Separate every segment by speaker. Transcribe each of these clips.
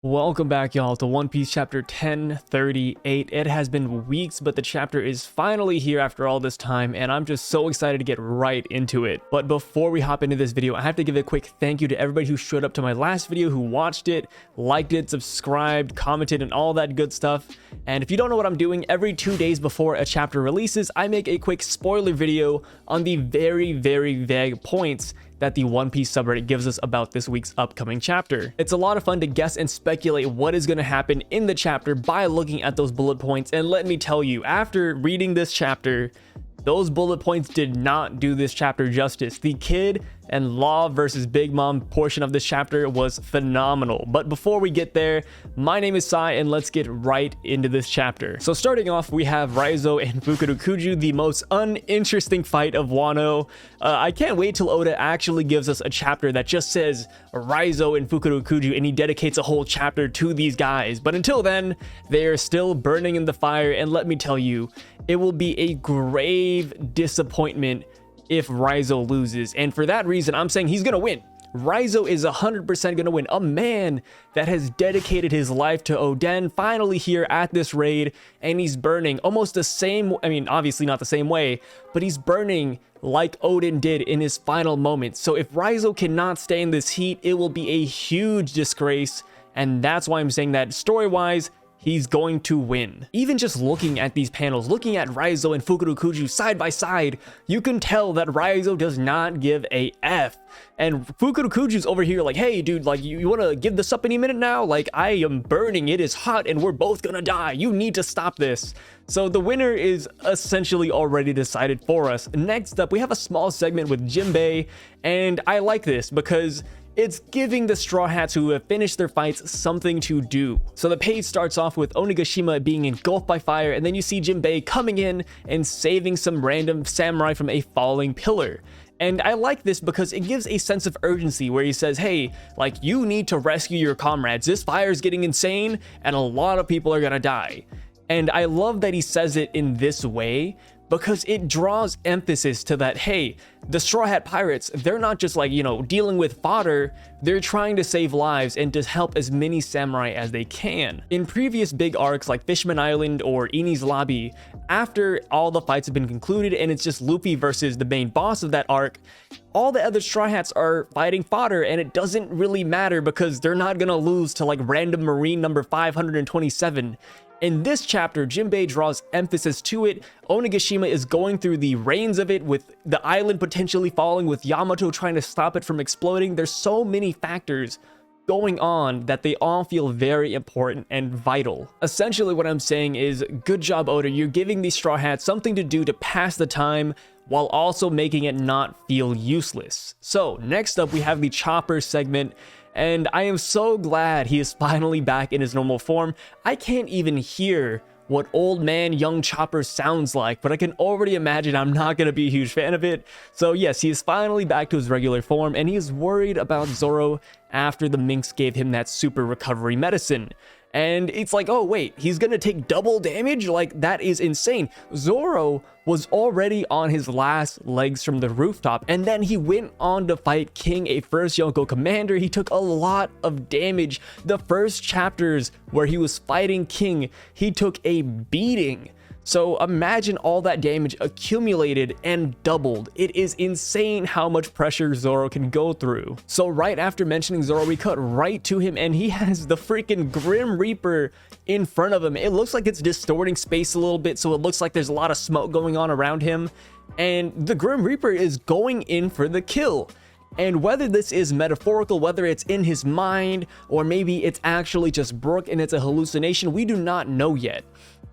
Speaker 1: Welcome back, y'all, to One Piece chapter 1038. It has been weeks, but the chapter is finally here after all this time, and I'm just so excited to get right into it. But before we hop into this video, I have to give a quick thank you to everybody who showed up to my last video, who watched it, liked it, subscribed, commented, and all that good stuff. And if you don't know what I'm doing, every 2 days before a chapter releases, I make a quick spoiler video on the very vague points that the One Piece subreddit gives us about this week's upcoming chapter. It's a lot of fun to guess and speculate what is going to happen in the chapter by looking at those bullet points, and let me tell you, after reading this chapter, those bullet points did not do this chapter justice. The Kid and Law versus Big Mom portion of this chapter was phenomenal. But before we get there, my name is Sai, and let's get right into this chapter. So starting off, we have Raizo and Fukurokuju, the most uninteresting fight of Wano. I can't wait till Oda actually gives us a chapter that just says Raizo and Fukurokuju, and he dedicates a whole chapter to these guys. But until then, they are still burning in the fire, and let me tell you, it will be a grave disappointment if Raizo loses, and for that reason, I'm saying he's gonna win. Raizo is 100% gonna win. A man that has dedicated his life to Oden, finally here at this raid, and he's burning almost the same, I mean, obviously not the same way, but he's burning like Oden did in his final moments. So if Raizo cannot stay in this heat, it will be a huge disgrace, and that's why I'm saying that story-wise, he's going to win. Even just looking at these panels, looking at Raizo and Fukurokuju side by side, you can tell that Raizo does not give a F. And Fukurokuju's over here like, hey dude, like you wanna give this up any minute now? Like, I am burning, it is hot, and we're both gonna die. You need to stop this. So the winner is essentially already decided for us. Next up, we have a small segment with Jinbei, and I like this because it's giving the Straw Hats who have finished their fights something to do. So the page starts off with Onigashima being engulfed by fire, and then you see Jinbei coming in and saving some random samurai from a falling pillar. And I like this because it gives a sense of urgency where he says, hey, like, you need to rescue your comrades. This fire is getting insane and a lot of people are gonna die. And I love that he says it in this way, because it draws emphasis to that, hey, the Straw Hat Pirates, they're not just like, you know, dealing with fodder, they're trying to save lives and to help as many samurai as they can. In previous big arcs like Fishman Island or Eni's Lobby, after all the fights have been concluded and it's just Luffy versus the main boss of that arc, all the other Straw Hats are fighting fodder, and it doesn't really matter because they're not gonna lose to like random Marine number 527. In this chapter, Jinbei draws emphasis to it. Onigashima is going through the reins of it, with the island potentially falling, with Yamato trying to stop it from exploding. There's so many factors going on that they all feel very important and vital. Essentially what I'm saying is, good job Oda, you're giving these Straw Hats something to do to pass the time while also making it not feel useless. So next up, we have the Chopper segment, and I am so glad he is finally back in his normal form. I can't even hear what old man young Chopper sounds like, but I can already imagine I'm not going to be a huge fan of it. So yes, he is finally back to his regular form, and he is worried about Zoro after the Minx gave him that super recovery medicine. And it's like, oh wait, he's gonna take double damage? Like, that is insane. Zoro was already on his last legs from the rooftop, and then he went on to fight King, a first Yonko commander. He took a lot of damage. The first chapters where he was fighting King, he took a beating. So imagine all that damage accumulated and doubled. It is insane how much pressure Zoro can go through. So right after mentioning Zoro, we cut right to him, and he has the freaking Grim Reaper in front of him. It looks like it's distorting space a little bit, so it looks like there's a lot of smoke going on around him. And the Grim Reaper is going in for the kill. And whether this is metaphorical, whether it's in his mind, or maybe it's actually just Brook and it's a hallucination, we do not know yet.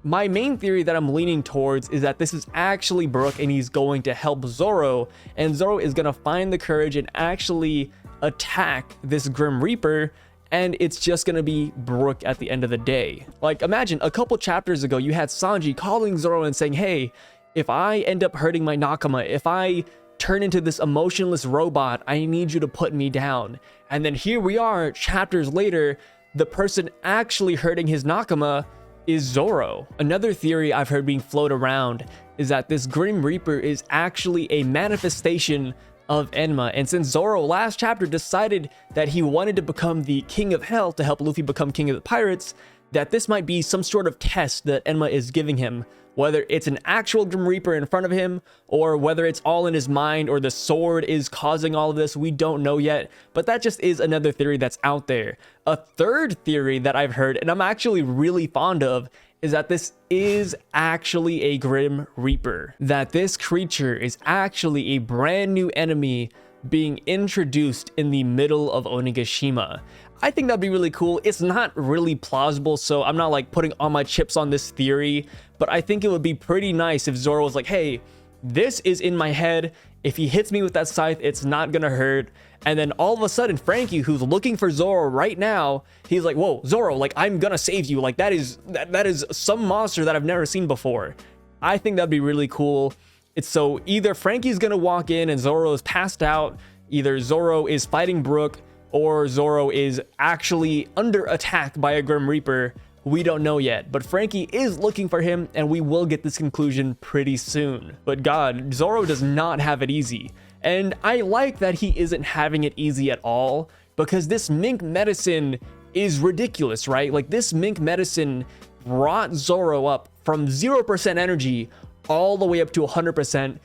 Speaker 1: My main theory that I'm leaning towards is that this is actually Brook, and he's going to help Zoro, and Zoro is going to find the courage and actually attack this Grim Reaper, and it's just going to be Brook at the end of the day. Like, imagine a couple chapters ago, you had Sanji calling Zoro and saying, hey, if I end up hurting my Nakama, if I turn into this emotionless robot, I need you to put me down. And then here we are, chapters later, the person actually hurting his Nakama is Zoro. Another theory I've heard being floated around is that this Grim Reaper is actually a manifestation of Enma. And since Zoro last chapter decided that he wanted to become the king of hell to help Luffy become king of the pirates, that this might be some sort of test that Enma is giving him, whether it's an actual Grim Reaper in front of him, or whether it's all in his mind, or the sword is causing all of this, we don't know yet, but that just is another theory that's out there. A third theory that I've heard, and I'm actually really fond of, is that this is actually a Grim Reaper, that this creature is actually a brand new enemy being introduced in the middle of Onigashima. I think that'd be really cool. It's not really plausible, so I'm not like putting all my chips on this theory, but I think it would be pretty nice if Zoro was like, hey, this is in my head. If he hits me with that scythe, it's not gonna hurt. And then all of a sudden, Frankie, who's looking for Zoro right now, he's like, whoa, Zoro, like, I'm gonna save you. Like, that is some monster that I've never seen before. I think that'd be really cool. It's so either Frankie's gonna walk in and Zoro is passed out, either Zoro is fighting Brook, or Zoro is actually under attack by a Grim Reaper. We don't know yet, but Frankie is looking for him, and we will get this conclusion pretty soon. But God, Zoro does not have it easy. And I like that he isn't having it easy at all, because this mink medicine is ridiculous, right? Like, this mink medicine brought Zoro up from 0% energy all the way up to 100%,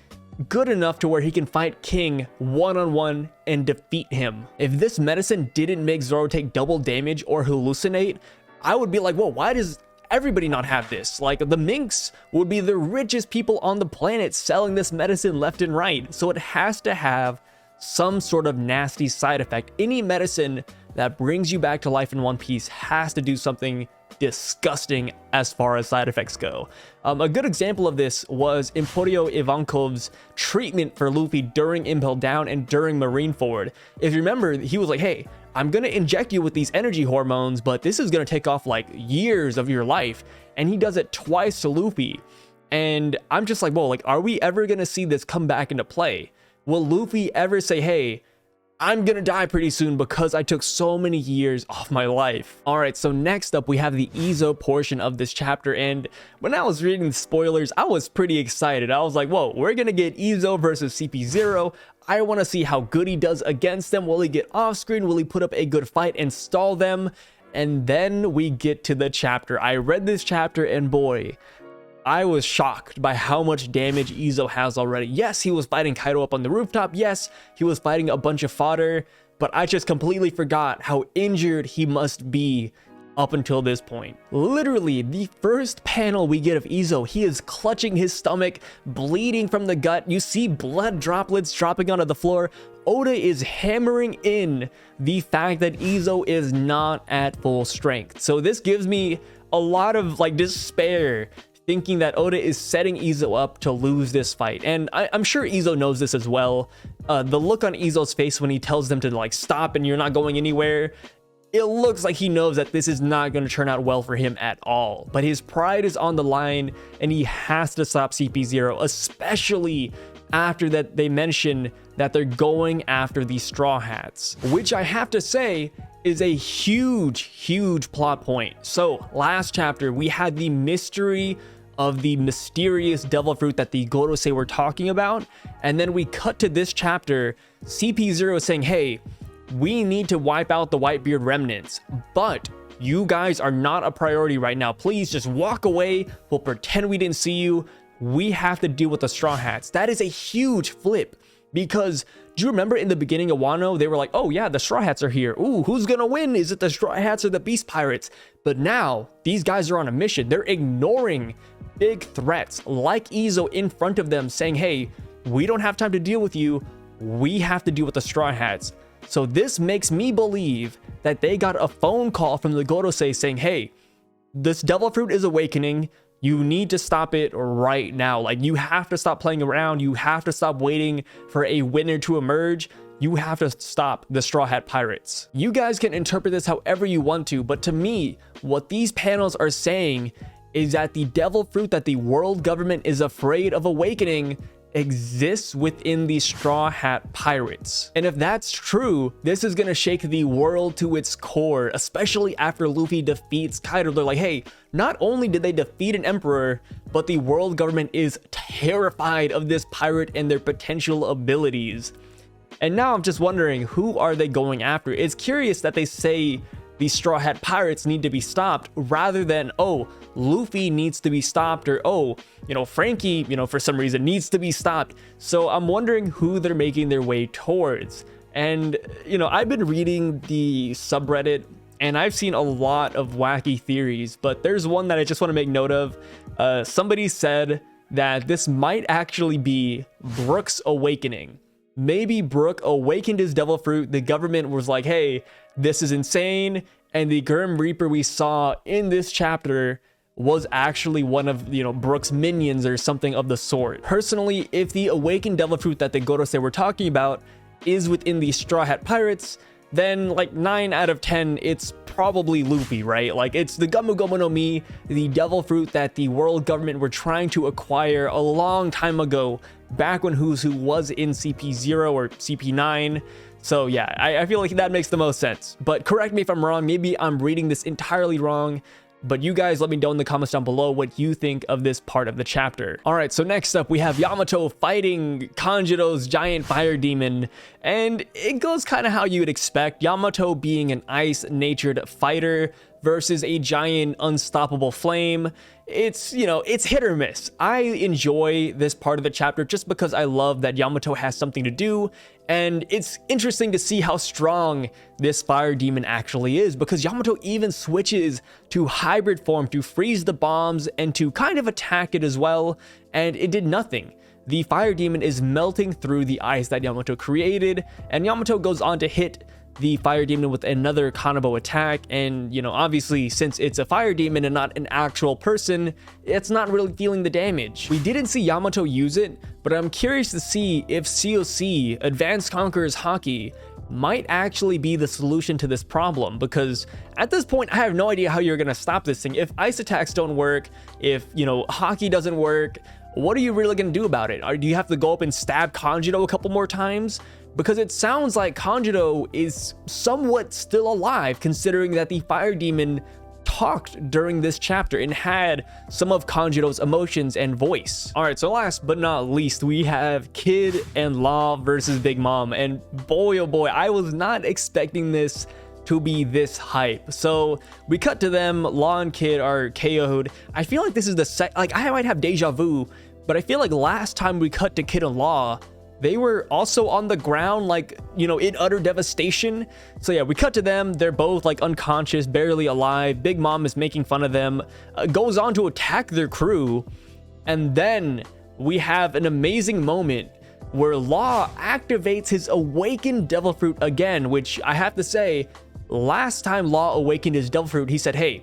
Speaker 1: good enough to where he can fight King one-on-one and defeat him. If this medicine didn't make Zoro take double damage or hallucinate, I would be like, whoa, why does everybody not have this? Like, the minks would be the richest people on the planet selling this medicine left and right. So it has to have some sort of nasty side effect. Any medicine that brings you back to life in One Piece has to do something disgusting as far as side effects go. A good example of this was Emporio Ivankov's treatment for Luffy during Impel Down and during Marineford. If you remember, he was like, hey, I'm gonna inject you with these energy hormones, but this is gonna take off like years of your life. And he does it twice to Luffy. And I'm just like, whoa, like, are we ever gonna see this come back into play? Will Luffy ever say, hey, I'm gonna die pretty soon because I took so many years off my life? All right, so next up we have the Izo portion of this chapter, and when I was reading the spoilers, I was pretty excited. I was like, whoa, we're gonna get Izo versus CP0. I want to see how good he does against them. Will he get off screen? Will he put up a good fight and stall them? And then we get to the chapter. I read this chapter, and boy, I was shocked by how much damage Izo has already. Yes, he was fighting Kaido up on the rooftop. Yes, he was fighting a bunch of fodder, but I just completely forgot how injured he must be up until this point. Literally, the first panel we get of Izo, he is clutching his stomach, bleeding from the gut. You see blood droplets dropping onto the floor. Oda is hammering in the fact that Izo is not at full strength. So this gives me a lot of like despair, thinking that Oda is setting Izo up to lose this fight. And I'm sure Izo knows this as well. The look on Izo's face when he tells them to like stop and you're not going anywhere, it looks like he knows that this is not going to turn out well for him at all. But his pride is on the line and he has to stop CP0, especially after that they mention that they're going after the Straw Hats, which I have to say is a huge plot point. So last chapter we had the mystery of the mysterious devil fruit that the Gorosei were talking about, and then we cut to this chapter, CP0 saying, hey, we need to wipe out the Whitebeard remnants, but you guys are not a priority right now. Please just walk away. We'll pretend we didn't see you. We have to deal with the Straw Hats. That is a huge flip, because do you remember in the beginning of Wano, they were like, oh yeah, the Straw Hats are here. Ooh, who's gonna win? Is it the Straw Hats or the Beast Pirates? But now these guys are on a mission. They're ignoring big threats like Izo in front of them, saying, hey, we don't have time to deal with you. We have to deal with the Straw Hats. So this makes me believe that they got a phone call from the Gorosei saying, hey, this devil fruit is awakening. You need to stop it right now. Like, you have to stop playing around. You have to stop waiting for a winner to emerge. You have to stop the Straw Hat Pirates. You guys can interpret this however you want to, but to me, what these panels are saying is that the devil fruit that the world government is afraid of awakening exists within the Straw Hat Pirates. And if that's true, this is gonna shake the world to its core, especially after Luffy defeats Kaido. They're like, hey, not only did they defeat an emperor, but the world government is terrified of this pirate and their potential abilities. And now I'm just wondering, who are they going after? It's curious that they say the Straw Hat Pirates need to be stopped rather than, oh, Luffy needs to be stopped, or, oh, Frankie, for some reason needs to be stopped. So I'm wondering who they're making their way towards. And, I've been reading the subreddit and I've seen a lot of wacky theories, but there's one that I just want to make note of. Somebody said that this might actually be Brook's awakening. Maybe Brook awakened his devil fruit. The government was like, hey, this is insane. And the Grim Reaper we saw in this chapter was actually one of, Brook's minions or something of the sort. Personally, if the awakened devil fruit that the Gorosei were talking about is within the Straw Hat Pirates, then like 9 out of 10, it's probably Luffy, right? Like, it's the Gomu Gomu no Mi, the devil fruit that the world government were trying to acquire a long time ago, back when Who's Who was in CP0 or CP9. So yeah, I feel like that makes the most sense. But correct me if I'm wrong, maybe I'm reading this entirely wrong. But you guys let me know in the comments down below what you think of this part of the chapter. All right, so next up we have Yamato fighting Kanjuro's giant fire demon, and it goes kind of how you would expect. Yamato being an ice-natured fighter versus a giant unstoppable flame. It's, it's hit or miss. I enjoy this part of the chapter just because I love that Yamato has something to do, and it's interesting to see how strong this fire demon actually is, because Yamato even switches to hybrid form to freeze the bombs and to kind of attack it as well, and it did nothing. The fire demon is melting through the ice that Yamato created, and Yamato goes on to hit the fire demon with another Kanabo attack, and obviously, since it's a fire demon and not an actual person, it's not really feeling the damage. We didn't see Yamato use it, but I'm curious to see if COC, Advanced Conqueror's Haki, might actually be the solution to this problem, because at this point I have no idea how you're gonna stop this thing. If ice attacks don't work, if Haki doesn't work, what are you really gonna do about it? Do you have to go up and stab Kanjuro a couple more times? Because it sounds like Kanjuro is somewhat still alive, considering that the fire demon talked during this chapter and had some of Kanjuro's emotions and voice. All right, so last but not least, we have Kid and Law versus Big Mom, and boy oh boy, I was not expecting this to be this hype. So we cut to them. Law and Kid are KO'd. I feel like this is the I might have deja vu, but I feel like last time we cut to Kid and Law, they were also on the ground, in utter devastation. So yeah, we cut to them. They're both unconscious, barely alive. Big Mom is making fun of them, goes on to attack their crew. And then we have an amazing moment where Law activates his awakened devil fruit again, which I have to say, last time Law awakened his devil fruit, he said, hey,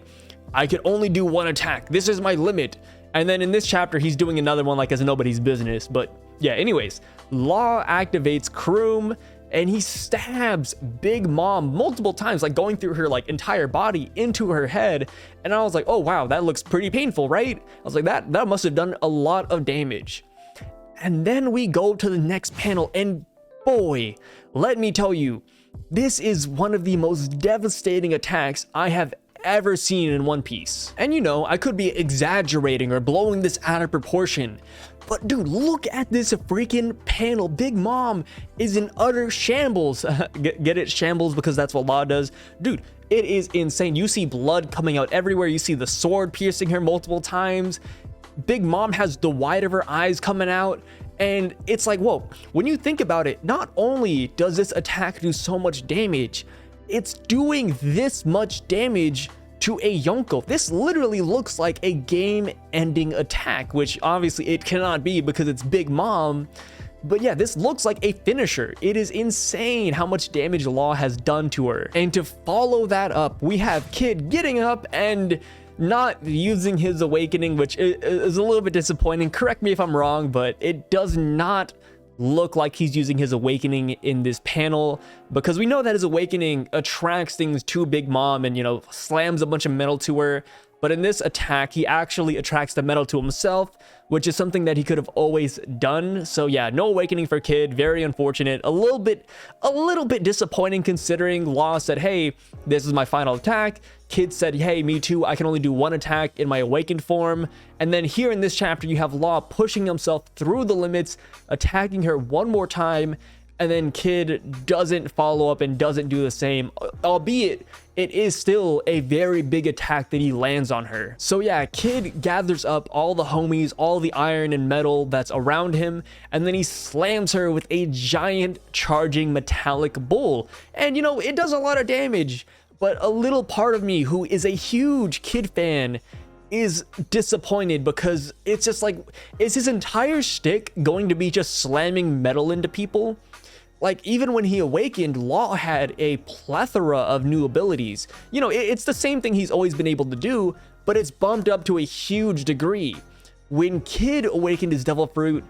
Speaker 1: I can only do one attack. This is my limit. And then in this chapter, he's doing another one as nobody's business. But yeah, anyways, Law activates Kroom and he stabs Big Mom multiple times, going through her entire body into her head. And I was like, oh wow, that looks pretty painful, right? I was like, that must have done a lot of damage. And then we go to the next panel, and boy, let me tell you, this is one of the most devastating attacks I have ever seen in One Piece. And I could be exaggerating or blowing this out of proportion, but dude, look at this freaking panel. Big Mom is in utter shambles. Get it? Shambles, because that's what Law does. Dude, it is insane. You see blood coming out everywhere. You see the sword piercing her multiple times. Big Mom has the white of her eyes coming out. And it's like, whoa, when you think about it, not only does this attack do so much damage, it's doing this much damage to a Yonko. This literally looks like a game-ending attack, which obviously it cannot be because it's Big Mom. But yeah, this looks like a finisher. It is insane how much damage Law has done to her. And to follow that up, we have Kid getting up and not using his awakening, which is a little bit disappointing. Correct me if I'm wrong, but it does not look like he's using his awakening in this panel, because we know that his awakening attracts things to Big Mom and slams a bunch of metal to her. But in this attack, he actually attracts the metal to himself, which is something that he could have always done. So yeah, no awakening for Kid. Very unfortunate. A little bit disappointing, considering Law said, hey, this is my final attack. Kid said, hey, me too. I can only do one attack in my awakened form. And then here in this chapter, you have Law pushing himself through the limits, attacking her one more time. and then Kid doesn't follow up and doesn't do the same, albeit it is still a very big attack that he lands on her. So yeah, Kid gathers up all the homies, all the iron and metal that's around him, and then he slams her with a giant charging metallic bull. And you know, it does a lot of damage, but a little part of me who is a huge Kid fan is disappointed, because it's just like, is his entire shtick going to be just slamming metal into people? Like, even when he awakened, Law had a plethora of new abilities. You know, it's the same thing he's always been able to do, but it's bumped up to a huge degree. When Kid awakened his Devil Fruit,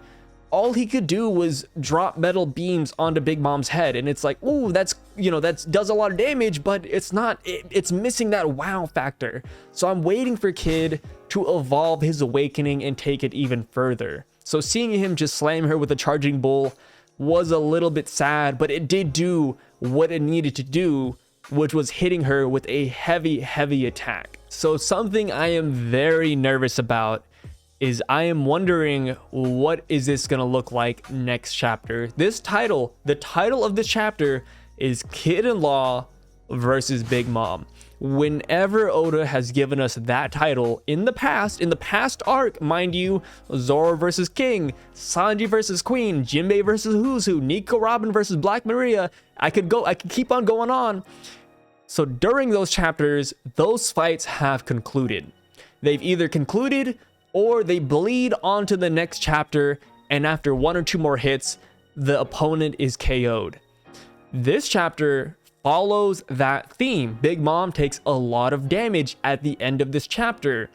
Speaker 1: all he could do was drop metal beams onto Big Mom's head, and it's like, ooh, that's, you know, that does a lot of damage, but it's not, it's missing that wow factor. So I'm waiting for Kid to evolve his awakening and take it even further. So seeing him just slam her with a charging bull was a little bit sad, but it did do what it needed to do, which was hitting her with a heavy attack. So something I am very nervous about is I am wondering, what is this gonna look like next chapter? This title, the title of this chapter is Kid and Law versus Big Mom. Whenever Oda has given us that title in the past arc, mind you, Zoro versus King, Sanji versus Queen, Jinbei versus Who's Who, Nico Robin versus Black Maria, I could keep on going on. So during those chapters, those fights have concluded. They've either concluded or they bleed onto the next chapter, and after one or two more hits, the opponent is KO'd. This chapter follows that theme. Big Mom takes a lot of damage at the end of this chapter.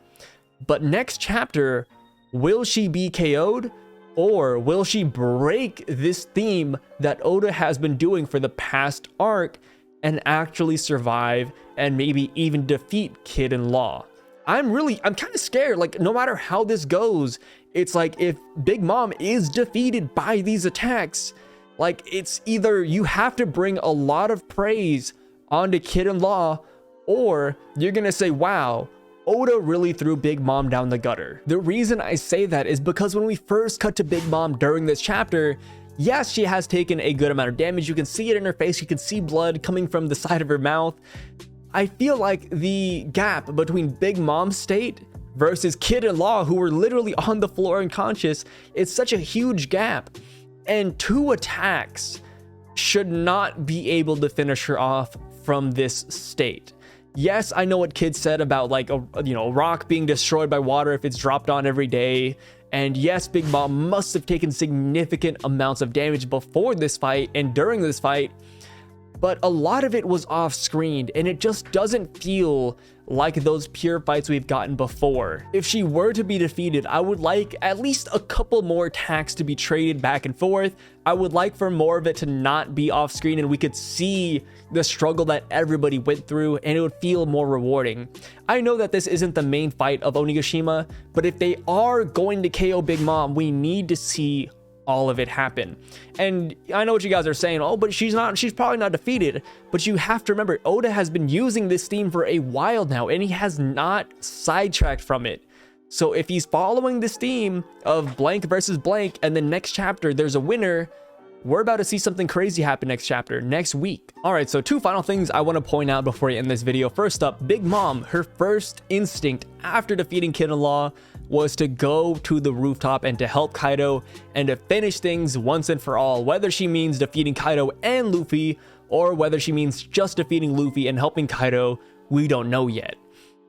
Speaker 1: But next chapter, will she be KO'd, or will she break this theme that Oda has been doing for the past arc and actually survive and maybe even defeat Kid and Law? I'm kind of scared. Like, no matter how this goes, it's like, if Big Mom is defeated by these attacks, like, it's either you have to bring a lot of praise onto Kid and Law, or you're gonna say, wow, Oda really threw Big Mom down the gutter. The reason I say that is because when we first cut to Big Mom during this chapter, yes, she has taken a good amount of damage. You can see it in her face. You can see blood coming from the side of her mouth. I feel like the gap between Big Mom's state versus Kid and Law, who were literally on the floor unconscious, is such a huge gap. And 2 attacks should not be able to finish her off from this state. Yes, I know what Kid said about, like, a rock being destroyed by water if it's dropped on every day. And yes, Big Mom must have taken significant amounts of damage before this fight and during this fight, but a lot of it was off screen, and it just doesn't feel like those pure fights we've gotten before. If she were to be defeated, I would like at least a couple more attacks to be traded back and forth. I would like for more of it to not be off screen and we could see the struggle that everybody went through, and it would feel more rewarding. I know that this isn't the main fight of Onigashima, but if they are going to KO Big Mom, we need to see all of it happen. And I know what you guys are saying, oh, but she's probably not defeated. But you have to remember, Oda has been using this theme for a while now, and he has not sidetracked from it. So if he's following this theme of blank versus blank, and the next chapter there's a winner, we're about to see something crazy happen next chapter, next week. All right, so 2 final things I want to point out before I end this video. First up, Big Mom, her first instinct after defeating Kid and Law was to go to the rooftop and to help Kaido and to finish things once and for all, whether she means defeating Kaido and Luffy, or whether she means just defeating Luffy and helping Kaido, we don't know yet.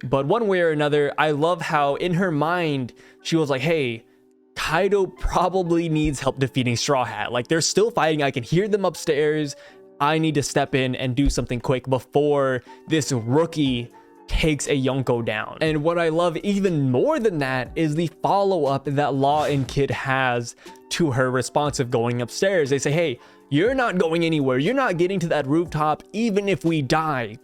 Speaker 1: But one way or another, I love how in her mind, she was like, hey, Kaido probably needs help defeating Straw Hat. Like, they're still fighting. I can hear them upstairs. I need to step in and do something quick before this rookie takes a Yonko down. And what I love even more than that is the follow-up that Law and Kid has to her response of going upstairs. They say, hey, you're not going anywhere. You're not getting to that rooftop even if we die.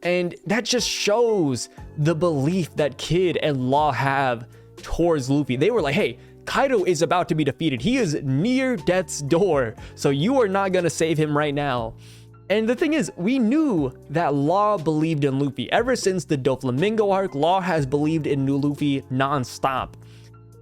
Speaker 1: And that just shows the belief that Kid and Law have towards Luffy. They were like, hey, Kaido is about to be defeated. He is near death's door, so you are not gonna save him right now. And the thing is, we knew that Law believed in Luffy. Ever since the Doflamingo arc, Law has believed in new Luffy non-stop.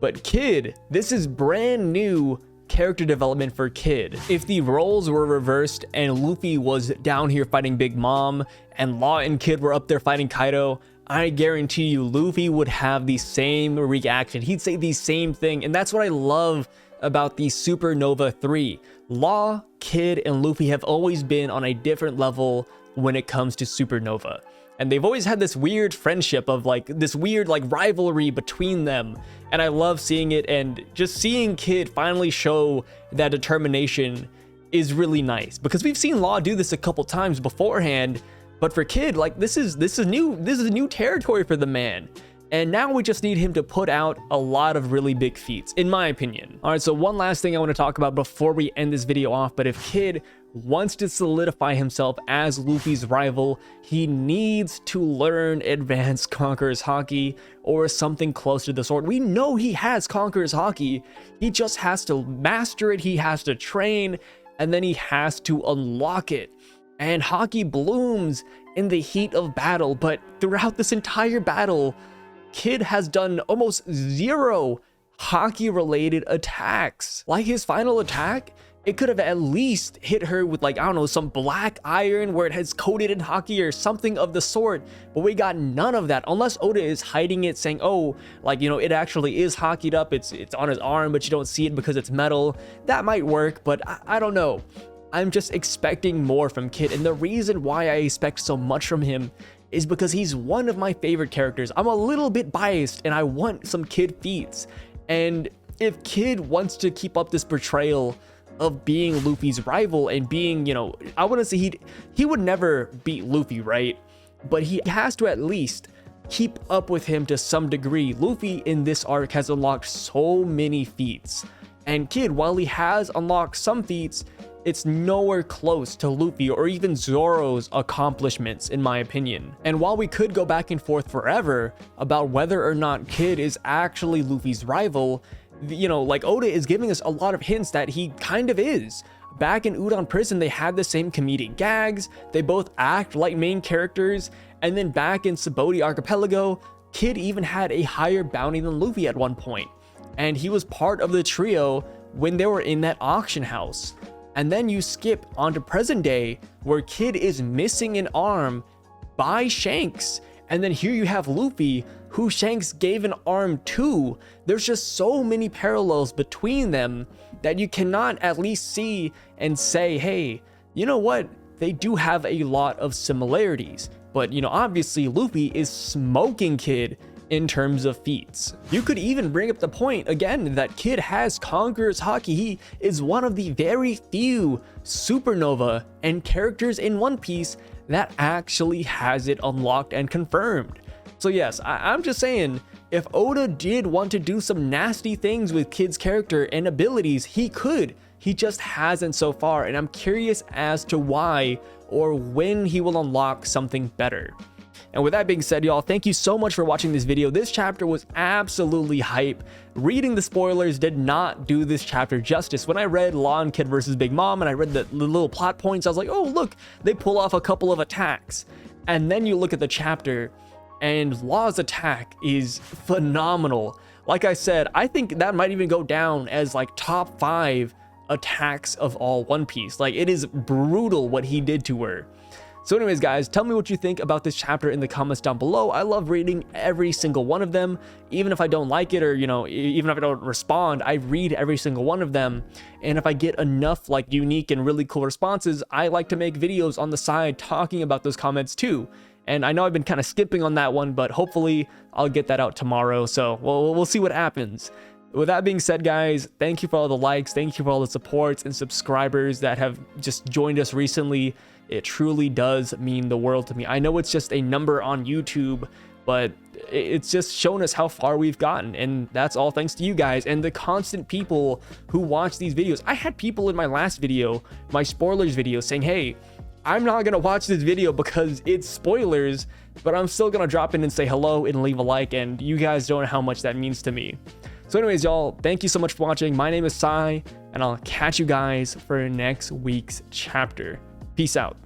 Speaker 1: But Kid, this is brand new character development for Kid. If the roles were reversed and Luffy was down here fighting Big Mom and Law and Kid were up there fighting Kaido, I guarantee you Luffy would have the same reaction. He'd say the same thing, and that's what I love about the Supernova 3. Law, Kid, and Luffy have always been on a different level when it comes to Supernova. And they've always had this weird friendship of like this weird like rivalry between them. And I love seeing it, and just seeing Kid finally show that determination is really nice, because we've seen Law do this a couple times beforehand, but for Kid, like this is new territory for the man. And now we just need him to put out a lot of really big feats, in my opinion. All right, so one last thing I want to talk about before we end this video off, but if Kid wants to solidify himself as Luffy's rival, he needs to learn Advanced Conqueror's Haki or something close to the sort. We know he has Conqueror's Haki. He just has to master it, he has to train, and then he has to unlock it. And Haki blooms in the heat of battle, but throughout this entire battle, Kid has done almost zero Haki related attacks. Like his final attack, it could have at least hit her with like, I don't know, some black iron where it has coated in Haki or something of the sort, but we got none of that, unless Oda is hiding it, saying, oh, like, you know, it actually is Haki'd up, it's on his arm, but you don't see it because it's metal. That might work, but I don't know. I'm just expecting more from Kid, and the reason why I expect so much from him is because he's one of my favorite characters. I'm a little bit biased and I want some Kid feats. And if Kid wants to keep up this portrayal of being Luffy's rival and being, you know, I wouldn't say he would never beat Luffy, right? But he has to at least keep up with him to some degree. Luffy in this arc has unlocked so many feats. And Kid, while he has unlocked some feats, it's nowhere close to Luffy or even Zoro's accomplishments, in my opinion. And while we could go back and forth forever about whether or not Kid is actually Luffy's rival, you know, like Oda is giving us a lot of hints that he kind of is. Back in Udon Prison, they had the same comedic gags, they both act like main characters, and then back in Sabaody Archipelago, Kid even had a higher bounty than Luffy at one point. And he was part of the trio when they were in that auction house. And then you skip onto present day where Kid is missing an arm by Shanks. And then here you have Luffy, who Shanks gave an arm to. There's just so many parallels between them that you cannot at least see and say, hey, you know what? They do have a lot of similarities. But, you know, obviously Luffy is smoking Kid in terms of feats. You could even bring up the point again that Kid has Conqueror's Haki. He is one of the very few Supernova and characters in One Piece that actually has it unlocked and confirmed. So yes, I'm just saying, if Oda did want to do some nasty things with Kid's character and abilities, he could. He just hasn't so far, and I'm curious as to why or when he will unlock something better. And with that being said, y'all, thank you so much for watching this video. This chapter was absolutely hype. Reading the spoilers did not do this chapter justice. When I read Law and Kid versus Big Mom and I read the little plot points, I was like, oh, look, they pull off a couple of attacks. And then you look at the chapter and Law's attack is phenomenal. Like I said, I think that might even go down as like top 5 attacks of all One Piece. Like, it is brutal what he did to her. So anyways, guys, tell me what you think about this chapter in the comments down below. I love reading every single one of them. Even if I don't like it, or, you know, even if I don't respond, I read every single one of them. And if I get enough like unique and really cool responses, I like to make videos on the side talking about those comments too. And I know I've been kind of skipping on that one, but hopefully I'll get that out tomorrow. So we'll see what happens. With that being said, guys, thank you for all the likes. Thank you for all the supports and subscribers that have just joined us recently. It truly does mean the world to me. I know it's just a number on YouTube, but it's just shown us how far we've gotten. And that's all thanks to you guys and the constant people who watch these videos. I had people in my last video, my spoilers video, saying, hey, I'm not going to watch this video because it's spoilers, but I'm still going to drop in and say hello and leave a like. And you guys don't know how much that means to me. So anyways, y'all, thank you so much for watching. My name is Sai, and I'll catch you guys for next week's chapter. Peace out.